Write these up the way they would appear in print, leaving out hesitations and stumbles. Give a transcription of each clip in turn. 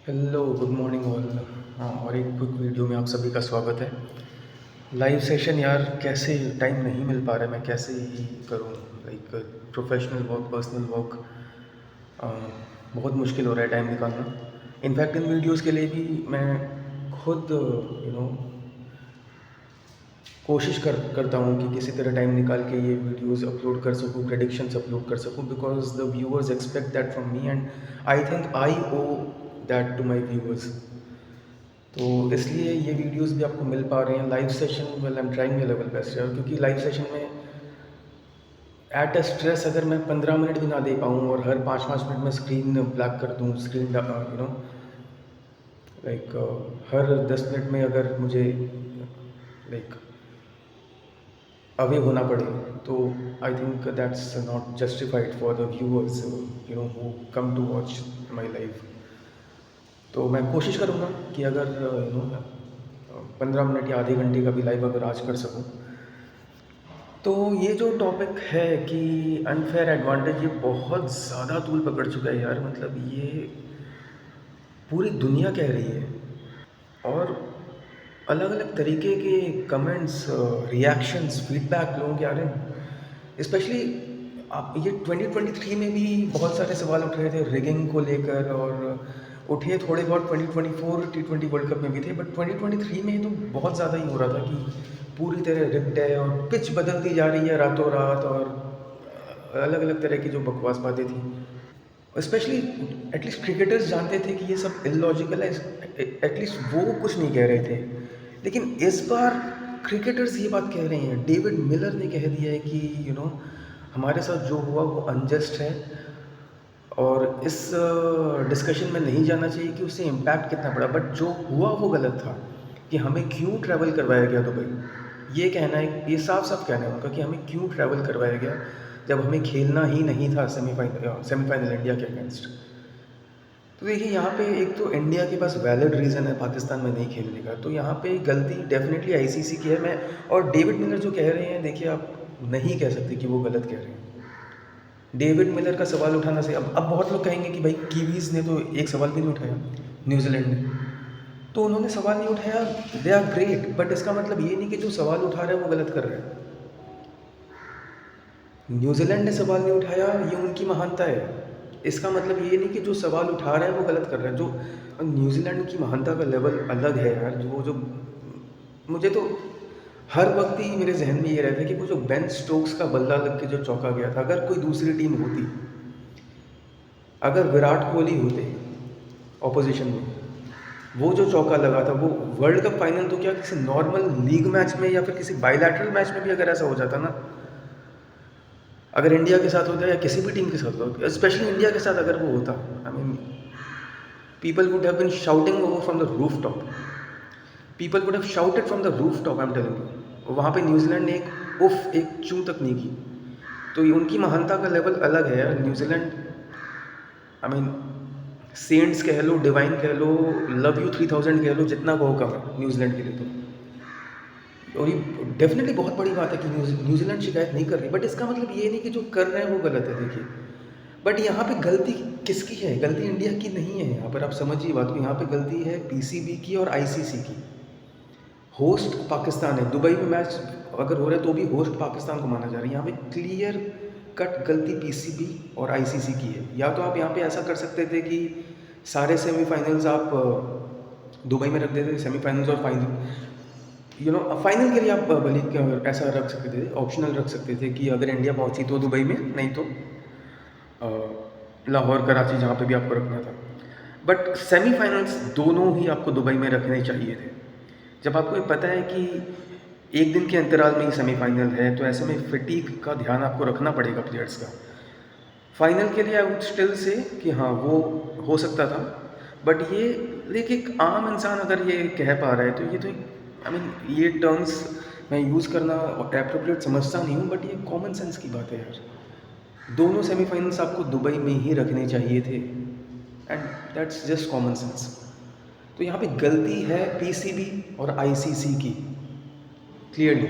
Hello, good morning all. हाँ, और एक क्विक वीडियो में आप सभी का स्वागत है। लाइव सेशन यार, कैसे टाइम नहीं मिल पा रहा है, मैं कैसे ही करूँ। Like professional work, personal work, बहुत मुश्किल हो रहा है टाइम निकालना। इनफैक्ट इन वीडियोस के लिए भी मैं खुद कोशिश करता हूँ कि किसी तरह टाइम निकाल के ये वीडियोस अपलोड कर सकूँ, प्रेडिक्शंस अपलोड कर सकूँ, because the viewers expect that from me and I think I owe that to my viewers. तो इसलिए ये वीडियोस भी आपको मिल पा रहे हैं। Live session, well I am trying my level best यार, क्योंकि लाइव सेशन में एट अ स्ट्रेस अगर मैं 15 मिनट भी ना दे पाऊँ और हर 5-5 मिनट में स्क्रीन ब्लैक कर दूँ, स्क्रीन लाइक हर 10 मिनट में अगर मुझे लाइक अवे होना पड़े, तो I think that's not justified for the viewers who come to watch my live. तो मैं कोशिश करूँगा कि अगर 15 मिनट या आधे घंटे का भी लाइव अगर आज कर सकूँ। तो ये जो टॉपिक है कि अनफेयर एडवांटेज, ये बहुत ज़्यादा तूल पकड़ चुका है यार। मतलब ये पूरी दुनिया कह रही है, और अलग अलग तरीके के कमेंट्स, रिएक्शंस, फीडबैक लोगों के आ रहे हैं। स्पेशली आप ये 2023 में भी बहुत सारे सवाल उठ रहे थे रिगिंग को लेकर, और उठे थोड़े बहुत 2024 T20 वर्ल्ड कप में भी थे, बट 2023 में तो बहुत ज़्यादा ही हो रहा था कि पूरी तरह रिग्ड है और पिच बदलती जा रही है रातों रात, और अलग अलग तरह की जो बकवास बातें थी। स्पेशली एटलीस्ट क्रिकेटर्स जानते थे कि ये सब इलॉजिकल है, एटलीस्ट वो कुछ नहीं कह रहे थे। लेकिन इस बार क्रिकेटर्स ये बात कह रहे हैं। डेविड मिलर ने कह दिया है कि हमारे साथ जो हुआ वो अनजस्ट है, और इस डिस्कशन में नहीं जाना चाहिए कि उससे इम्पैक्ट कितना पड़ा, बट जो हुआ वो गलत था। कि हमें क्यों ट्रैवल करवाया गया दुबई, ये कहना है, ये साफ साफ कहना है उनका कि हमें क्यों ट्रैवल करवाया गया जब हमें खेलना ही नहीं था सेमीफाइनल इंडिया के अगेंस्ट। तो देखिए, यहाँ पे एक तो इंडिया के पास वैलिड रीज़न है पाकिस्तान में नहीं खेलने का, तो यहाँ पे गलती डेफिनेटली आईसीसी की है। मैं और डेविड मिलर जो कह रहे हैं, देखिए आप नहीं कह सकते कि वो गलत कह रहे हैं। डेविड मिलर का सवाल उठाना से, अब बहुत लोग कहेंगे कि भाई कीवीज़ ने तो एक सवाल भी नहीं उठाया, न्यूजीलैंड ने तो उन्होंने सवाल नहीं उठाया, दे आर ग्रेट, बट इसका मतलब ये नहीं कि जो सवाल उठा रहा है वो गलत कर रहा है। न्यूजीलैंड ने सवाल नहीं उठाया, ये उनकी महानता है। इसका मतलब ये नहीं कि जो सवाल उठा रहा है वो गलत कर रहा है। जो न्यूजीलैंड की महानता का लेवल अलग है यार। जो जो मुझे तो हर वक्त ही मेरे जहन में ये रहता है कि वो जो बेन स्टोक्स का बल्ला लग के जो चौका गया था, अगर कोई दूसरी टीम होती, अगर विराट कोहली होते ऑपोजिशन में, वो जो चौका लगा था, वो वर्ल्ड कप फाइनल तो क्या, किसी नॉर्मल लीग मैच में या फिर किसी बायलैटरल मैच में भी अगर ऐसा हो जाता ना, अगर इंडिया के साथ होता या किसी भी टीम के साथ होता, स्पेशली इंडिया के साथ अगर वो होता, I mean people would have been shouting over from the roof top. People would have shouted from the roof top, I am telling you. वहाँ पे न्यूजीलैंड ने एक उफ, एक चूं तक नहीं की। तो ये उनकी महानता का लेवल अलग है यार। न्यूजीलैंड, आई मीन सेंट्स कह लो, डिवाइन कह लो, लव यू 3000 कह लो, जितना कहो कम है न्यूजीलैंड के लिए तो। और ये डेफिनेटली बहुत बड़ी बात है कि न्यूजीलैंड शिकायत नहीं कर रही, बट इसका मतलब ये नहीं कि जो कर रहे हैं वो गलत है। देखिए, बट यहाँ पे गलती किसकी है? गलती इंडिया की नहीं है। यहाँ पर आप समझिए बात को, यहाँ पे गलती है पीसीबी की और आईसीसी की। होस्ट पाकिस्तान है, दुबई में मैच अगर हो रहा है तो भी होस्ट पाकिस्तान को माना जा रहा है। यहाँ पे क्लियर कट गलती पीसीबी और आईसीसी की है। या तो आप यहाँ पे ऐसा कर सकते थे कि सारे सेमीफाइनल्स आप दुबई में रख देते, सेमीफाइनल्स और फाइनल, फाइनल के लिए आप भले ऐसा रख सकते थे, ऑप्शनल रख सकते थे कि अगर इंडिया पहुंची तो दुबई में, नहीं तो लाहौर, कराची, जहाँ पे भी आपको रखना था। बट सेमीफाइनल्स दोनों ही आपको दुबई में रखने चाहिए थे। जब आपको ये पता है कि एक दिन के अंतराल में ही सेमीफाइनल है, तो ऐसे में फिटीक का ध्यान आपको रखना पड़ेगा प्लेयर्स का। फाइनल के लिए आई वुड स्टिल से कि हाँ, वो हो सकता था, बट ये देखिए, एक आम इंसान अगर ये कह पा रहा है तो ये तो, आई मीन ये टर्म्स मैं यूज़ करना एप्रोप्रिएट समझता नहीं हूँ, बट ये कॉमन सेंस की बात है यार। दोनों सेमीफाइनल्स आपको दुबई में ही रखने चाहिए थे, and that's just common sense. तो यहाँ पे गलती है पीसीबी और आईसीसी की, क्लियरली।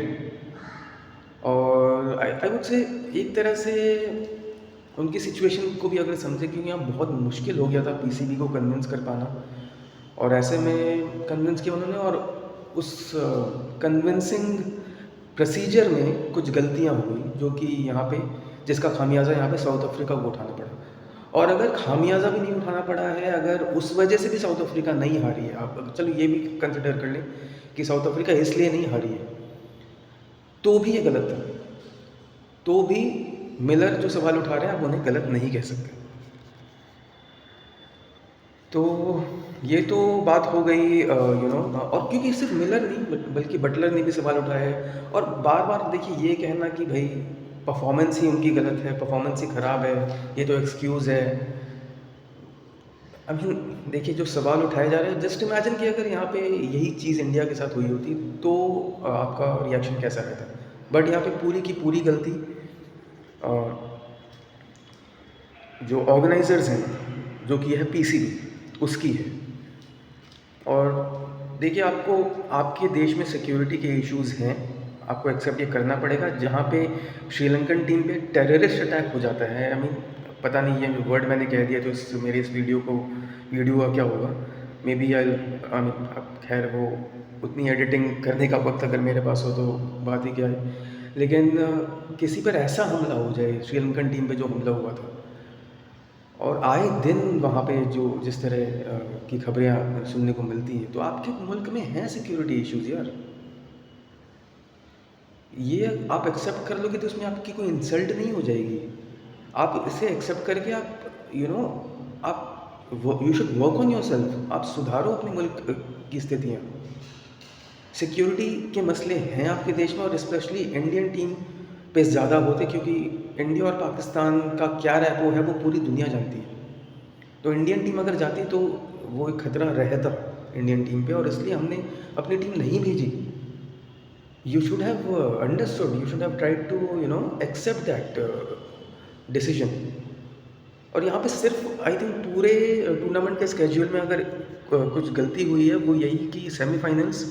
और आई वुड से एक तरह से उनकी सिचुएशन को भी अगर समझे, क्योंकि यहाँ बहुत मुश्किल हो गया था पीसीबी को कन्विंस कर पाना और ऐसे में कन्विंस किया उन्होंने, और उस कन्विंसिंग प्रोसीजर में कुछ गलतियां हो गई जो कि यहाँ पे, जिसका खामियाजा यहाँ पे साउथ अफ्रीका को उठाना पड़ा। और अगर खामियाजा भी नहीं उठाना पड़ा है, अगर उस वजह से भी साउथ अफ्रीका नहीं हारी है, आप चलो ये भी कंसिडर कर लें कि साउथ अफ्रीका इसलिए नहीं हारी है, तो भी ये गलत था। तो भी मिलर जो सवाल उठा रहे हैं आप उन्हें गलत नहीं कह सकते। तो ये तो बात हो गई और क्योंकि सिर्फ मिलर नहीं बल्कि बटलर ने भी सवाल उठाया है। और बार बार देखिए ये कहना कि भाई परफॉर्मेंस ही उनकी गलत है, परफॉर्मेंस ही ख़राब है, ये तो एक्सक्यूज़ है। आई मीन देखिए जो सवाल उठाए जा रहे हैं, जस्ट इमेजिन कि अगर यहाँ पे यही चीज़ इंडिया के साथ हुई होती तो आपका रिएक्शन कैसा रहता। बट यहाँ पे पूरी की पूरी गलती अ, जो ऑर्गेनाइजर्स हैं, जो कि है पीसीबी, उसकी है। और देखिए आपको आपके देश में सिक्योरिटी के इश्यूज़ हैं, आपको एक्सेप्ट ये करना पड़ेगा। जहाँ पे श्रीलंकन टीम पे टेररिस्ट अटैक हो जाता है, आई मीन पता नहीं ये वर्ड मैंने कह दिया तो मेरे इस वीडियो का क्या होगा, मे बी आई मीन अब खैर वो उतनी एडिटिंग करने का वक्त अगर मेरे पास हो तो बात ही क्या है। लेकिन किसी पर ऐसा हमला हो जाए, श्रीलंकन टीम पे जो हमला हुआ था, और आए दिन वहाँ पे जो जिस तरह की खबरें सुनने को मिलती हैं, तो आपके मुल्क में हैं सिक्योरिटी इश्यूज़ यार। ये आप एक्सेप्ट कर लोगे तो उसमें आपकी कोई इंसल्ट नहीं हो जाएगी। आप इसे एक्सेप्ट करके आप आप you should work on yourself, आप सुधारो अपने मुल्क की स्थितियाँ। सिक्योरिटी के मसले हैं आपके देश में, और स्पेशली इंडियन टीम पे ज़्यादा होते, क्योंकि इंडिया और पाकिस्तान का क्या रैपो है वो पूरी दुनिया जानती है। तो इंडियन टीम अगर जाती तो वो एक खतरा रहता इंडियन टीम पे, और इसलिए हमने अपनी टीम नहीं भेजी। You should have understood, you should have tried to accept that decision. और यहाँ पे सिर्फ आई थिंक पूरे टूर्नामेंट के स्केड्यूल में अगर कुछ गलती हुई है वो यही कि सेमीफाइनल्स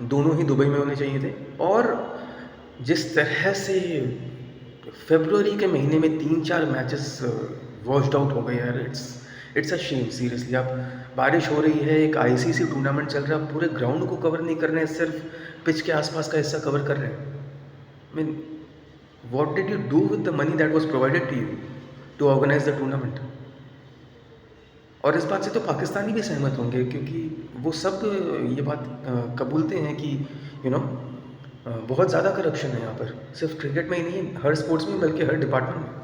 दोनों ही दुबई में होने चाहिए थे। और जिस तरह से फरवरी के महीने में 3-4 मैचेस वॉश्ड आउट हो गए यार, इट्स अ शेम सीरियसली। आप बारिश हो रही है, एक आईसीसी टूर्नामेंट चल रहा है, पूरे ग्राउंड को कवर नहीं कर रहे हैं, सिर्फ पिच के आसपास का हिस्सा कवर कर रहे हैं। I mean what did you do with the money that was provided to you to organise the tournament. और इस बात से तो पाकिस्तानी भी सहमत होंगे, क्योंकि वो सब ये बात कबूलते हैं कि बहुत ज़्यादा करप्शन है यहाँ पर, सिर्फ क्रिकेट में ही नहीं, हर स्पोर्ट्स में बल्कि हर डिपार्टमेंट में।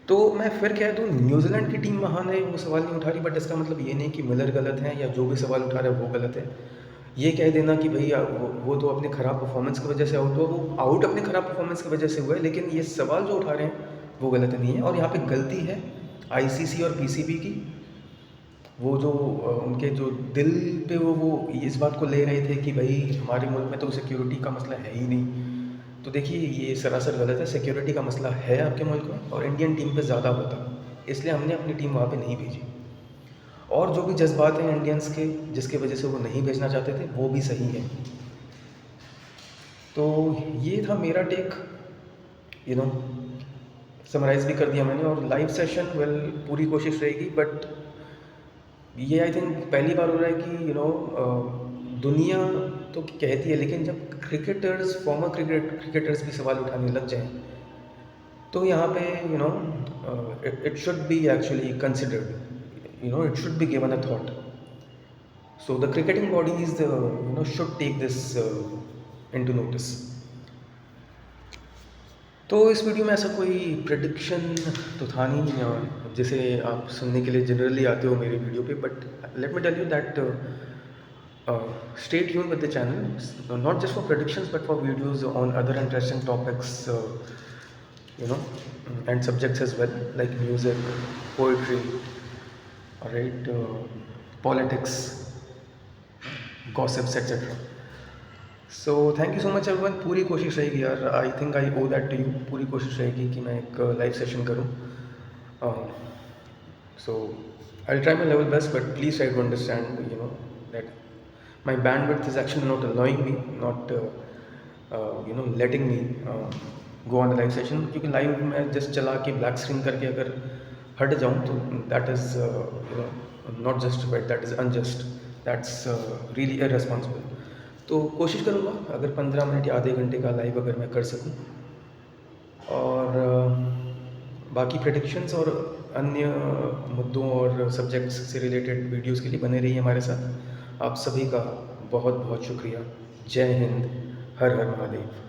तो मैं फिर कह दूँ, न्यूजीलैंड की टीम वहाँ ने वो सवाल नहीं उठा रही, बट इसका मतलब ये नहीं कि मिलर गलत है या जो भी सवाल उठा रहा है वो गलत है। ये कह देना कि भाई वो तो अपनी ख़राब परफॉर्मेंस की वजह से आउट हुआ, वो आउट अपनी ख़राब परफॉर्मेंस की वजह से हुआ है, लेकिन ये सवाल जो उठा रहे हैं वो गलत नहीं है। और यहाँ पे गलती है आईसीसी और पीसीबी की। वो जो उनके जो दिल पे वो इस बात को ले रहे थे कि भाई हमारे मुल्क में तो सिक्योरिटी का मसला है ही नहीं। तो देखिए ये सरासर गलत है, सिक्योरिटी का मसला है आपके मुल्क में, और इंडियन टीम पे ज़्यादा होता, इसलिए हमने अपनी टीम वहाँ पे नहीं भेजी। और जो भी जज्बात हैं इंडियंस के जिसकी वजह से वो नहीं भेजना चाहते थे, वो भी सही है। तो ये था मेरा टेक, समराइज़ भी कर दिया मैंने। और लाइव सेशन पूरी कोशिश रहेगी, बट ये आई थिंक पहली बार हो रहा है कि दुनिया तो कहती है, लेकिन जब क्रिकेटर्स, फॉर्मर क्रिकेटर्स भी सवाल उठाने लग जाएं, तो यहाँ पे it should be actually considered, it should be given a thought. So the cricketing bodies should take this into notice. तो इस वीडियो में ऐसा कोई प्रेडिक्शन तो था नहीं जैसे आप सुनने के लिए जनरली आते हो मेरे वीडियो पे, but let me tell you that stay tuned with the channel, not just for predictions but for videos on other interesting topics, and subjects as well, like music, poetry, alright, politics, gossips, etc. So thank you so much everyone. पूरी कोशिश रहेगी यार, I think I owe that to you, पूरी कोशिश रहेगी कि मैं एक लाइव सेशन करूँ। So I try my level best, but please try to understand that my bandwidth is actually not allowing me, not letting me go on the live session, क्योंकि live में just चला के black screen करके अगर हट जाऊँ तो that is not justified, that is unjust, that's really irresponsible. तो कोशिश करूँगा अगर 15 मिनट या आधे घंटे का लाइव अगर मैं कर सकूँ। और बाकी प्रेडिक्शंस और अन्य मुद्दों और सब्जेक्ट्स से रिलेटेड वीडियोस के लिए बने रहिए हमारे साथ। आप सभी का बहुत बहुत शुक्रिया। जय हिंद। हर हर महादेव।